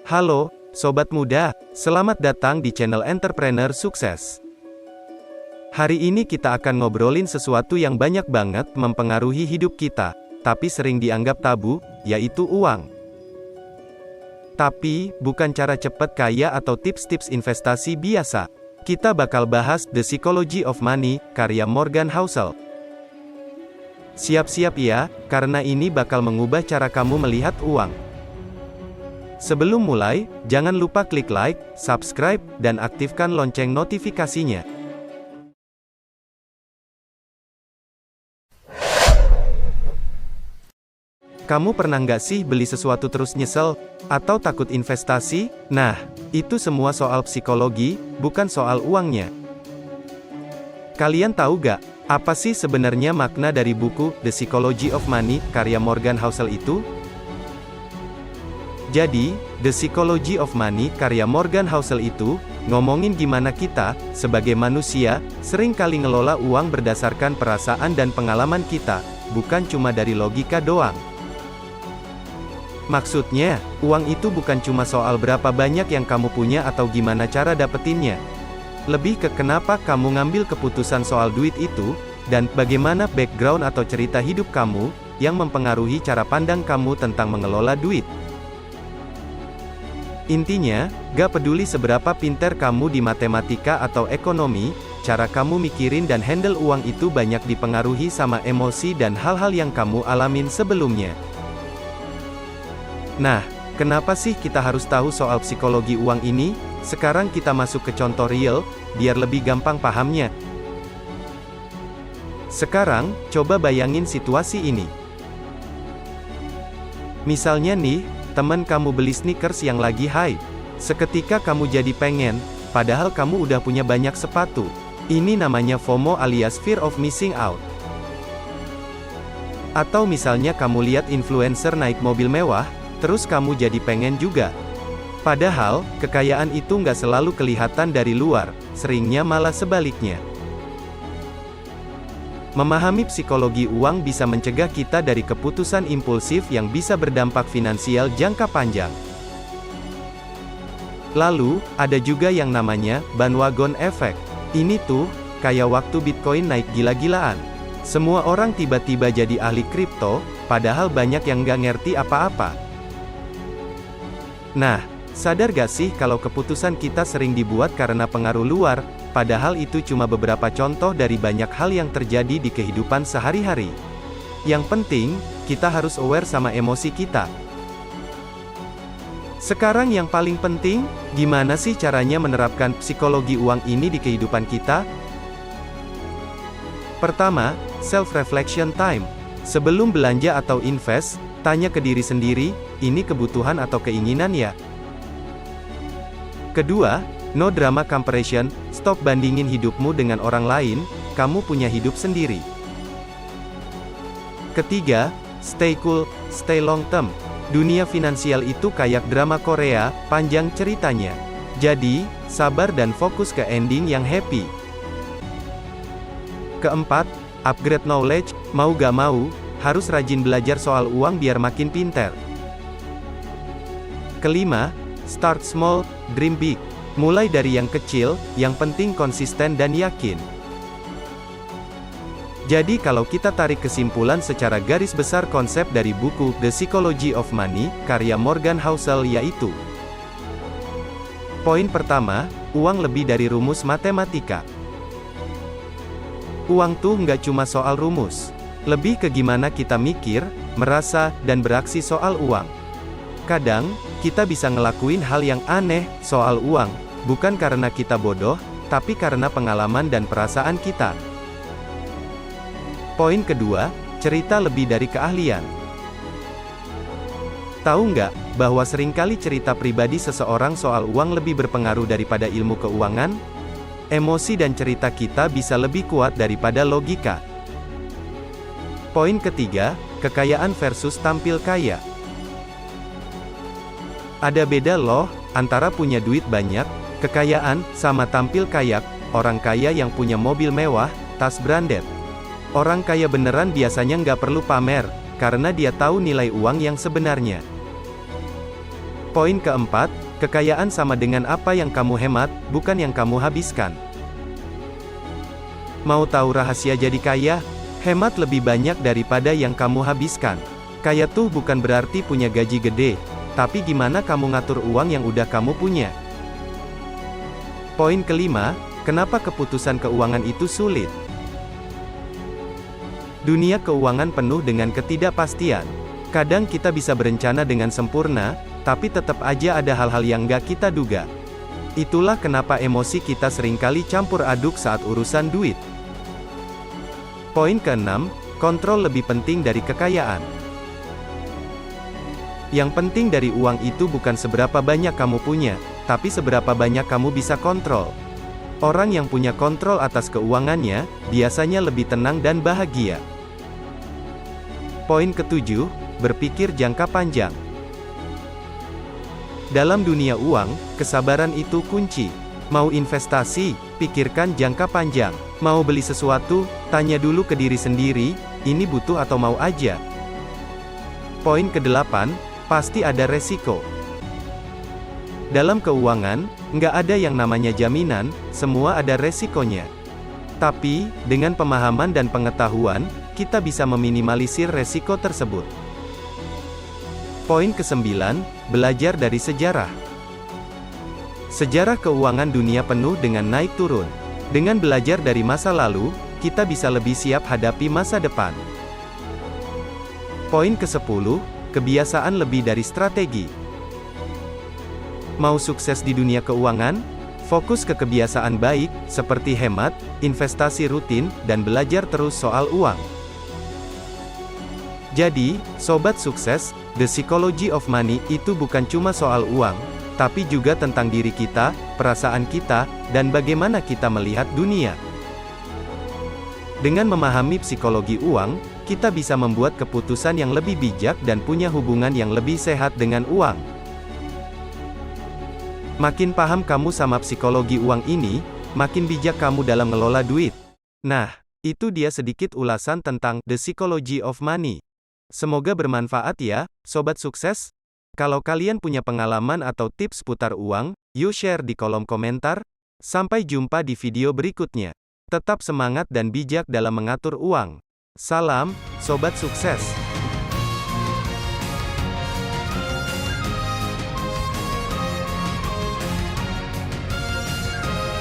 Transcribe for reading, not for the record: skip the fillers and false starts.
Halo, Sobat Muda, selamat datang di channel Entrepreneur Sukses. Hari ini kita akan ngobrolin sesuatu yang banyak banget mempengaruhi hidup kita, tapi sering dianggap tabu, yaitu uang. Tapi, bukan cara cepat kaya atau tips-tips investasi biasa. Kita bakal bahas The Psychology of Money, karya Morgan Housel. Siap-siap ya, karena ini bakal mengubah cara kamu melihat uang. Sebelum mulai, jangan lupa klik like, subscribe, dan aktifkan lonceng notifikasinya. Kamu pernah nggak sih beli sesuatu terus nyesel? Atau takut investasi? Nah, itu semua soal psikologi, bukan soal uangnya. Kalian tahu nggak, apa sih sebenarnya makna dari buku The Psychology of Money, karya Morgan Housel itu? Jadi, The Psychology of Money, karya Morgan Housel itu, ngomongin gimana kita, sebagai manusia, sering kali ngelola uang berdasarkan perasaan dan pengalaman kita, bukan cuma dari logika doang. Maksudnya, uang itu bukan cuma soal berapa banyak yang kamu punya atau gimana cara dapetinnya. Lebih ke kenapa kamu ngambil keputusan soal duit itu, dan bagaimana background atau cerita hidup kamu, yang mempengaruhi cara pandang kamu tentang mengelola duit. Intinya, gak peduli seberapa pinter kamu di matematika atau ekonomi, cara kamu mikirin dan handle uang itu banyak dipengaruhi sama emosi dan hal-hal yang kamu alamin sebelumnya. Nah, kenapa sih kita harus tahu soal psikologi uang ini? Sekarang kita masuk ke contoh real, biar lebih gampang pahamnya. Sekarang, coba bayangin situasi ini. Misalnya nih, teman kamu beli sneakers yang lagi hype. Seketika kamu jadi pengen, padahal kamu udah punya banyak sepatu. Ini namanya FOMO alias Fear of Missing Out. Atau misalnya kamu lihat influencer naik mobil mewah, terus kamu jadi pengen juga. Padahal, kekayaan itu nggak selalu kelihatan dari luar, seringnya malah sebaliknya. Memahami psikologi uang bisa mencegah kita dari keputusan impulsif yang bisa berdampak finansial jangka panjang. Lalu, ada juga yang namanya bandwagon effect. Ini tuh, kayak waktu Bitcoin naik gila-gilaan. Semua orang tiba-tiba jadi ahli kripto, padahal banyak yang nggak ngerti apa-apa. Nah, sadar gak sih kalau keputusan kita sering dibuat karena pengaruh luar, padahal itu cuma beberapa contoh dari banyak hal yang terjadi di kehidupan sehari-hari. Yang penting, kita harus aware sama emosi kita. Sekarang yang paling penting, gimana sih caranya menerapkan psikologi uang ini di kehidupan kita? Pertama, self-reflection time. Sebelum belanja atau invest, tanya ke diri sendiri, ini kebutuhan atau keinginan ya? Kedua, no drama comparison, stop bandingin hidupmu dengan orang lain, kamu punya hidup sendiri. Ketiga, stay cool, stay long term. Dunia finansial itu kayak drama Korea, panjang ceritanya. Jadi, sabar dan fokus ke ending yang happy. Keempat, upgrade knowledge, mau gak mau, harus rajin belajar soal uang biar makin pinter. Kelima, start small, dream big. Mulai dari yang kecil, yang penting konsisten dan yakin. Jadi kalau kita tarik kesimpulan secara garis besar konsep dari buku The Psychology of Money, karya Morgan Housel yaitu: poin pertama, uang lebih dari rumus matematika. Uang tuh nggak cuma soal rumus. Lebih ke gimana kita mikir, merasa, dan beraksi soal uang. Kadang, kita bisa ngelakuin hal yang aneh soal uang, bukan karena kita bodoh, tapi karena pengalaman dan perasaan kita. Poin kedua, cerita lebih dari keahlian. Tahu nggak, bahwa seringkali cerita pribadi seseorang soal uang lebih berpengaruh daripada ilmu keuangan? Emosi dan cerita kita bisa lebih kuat daripada logika. Poin ketiga, kekayaan versus tampil kaya. Ada beda loh, antara punya duit banyak, kekayaan, sama tampil kaya. Orang kaya yang punya mobil mewah, tas branded. Orang kaya beneran biasanya nggak perlu pamer, karena dia tahu nilai uang yang sebenarnya. Poin keempat, kekayaan sama dengan apa yang kamu hemat, bukan yang kamu habiskan. Mau tahu rahasia jadi kaya? Hemat lebih banyak daripada yang kamu habiskan. Kaya tuh bukan berarti punya gaji gede, tapi gimana kamu ngatur uang yang udah kamu punya. Poin kelima, kenapa keputusan keuangan itu sulit? Dunia keuangan penuh dengan ketidakpastian. Kadang kita bisa berencana dengan sempurna, tapi tetap aja ada hal-hal yang nggak kita duga. Itulah kenapa emosi kita seringkali campur aduk saat urusan duit. Poin keenam, kontrol lebih penting dari kekayaan. Yang penting dari uang itu bukan seberapa banyak kamu punya, tapi seberapa banyak kamu bisa kontrol. Orang yang punya kontrol atas keuangannya, biasanya lebih tenang dan bahagia. Poin ketujuh, berpikir jangka panjang. Dalam dunia uang, kesabaran itu kunci. Mau investasi, pikirkan jangka panjang. Mau beli sesuatu, tanya dulu ke diri sendiri, ini butuh atau mau aja. Poin kedelapan, pasti ada resiko. Dalam keuangan, nggak ada yang namanya jaminan, semua ada resikonya. Tapi, dengan pemahaman dan pengetahuan, kita bisa meminimalisir resiko tersebut. Poin kesembilan, belajar dari sejarah. Sejarah keuangan dunia penuh dengan naik turun. Dengan belajar dari masa lalu, kita bisa lebih siap hadapi masa depan. Poin ke-10, kebiasaan lebih dari strategi. Mau sukses di dunia keuangan? Fokus ke kebiasaan baik, seperti hemat, investasi rutin, dan belajar terus soal uang. Jadi, sobat sukses, The Psychology of Money itu bukan cuma soal uang, tapi juga tentang diri kita, perasaan kita, dan bagaimana kita melihat dunia. Dengan memahami psikologi uang, kita bisa membuat keputusan yang lebih bijak dan punya hubungan yang lebih sehat dengan uang. Makin paham kamu sama psikologi uang ini, makin bijak kamu dalam mengelola duit. Nah, itu dia sedikit ulasan tentang The Psychology of Money. Semoga bermanfaat ya, sobat sukses. Kalau kalian punya pengalaman atau tips seputar uang, yuk share di kolom komentar. Sampai jumpa di video berikutnya. Tetap semangat dan bijak dalam mengatur uang. Salam, sobat sukses.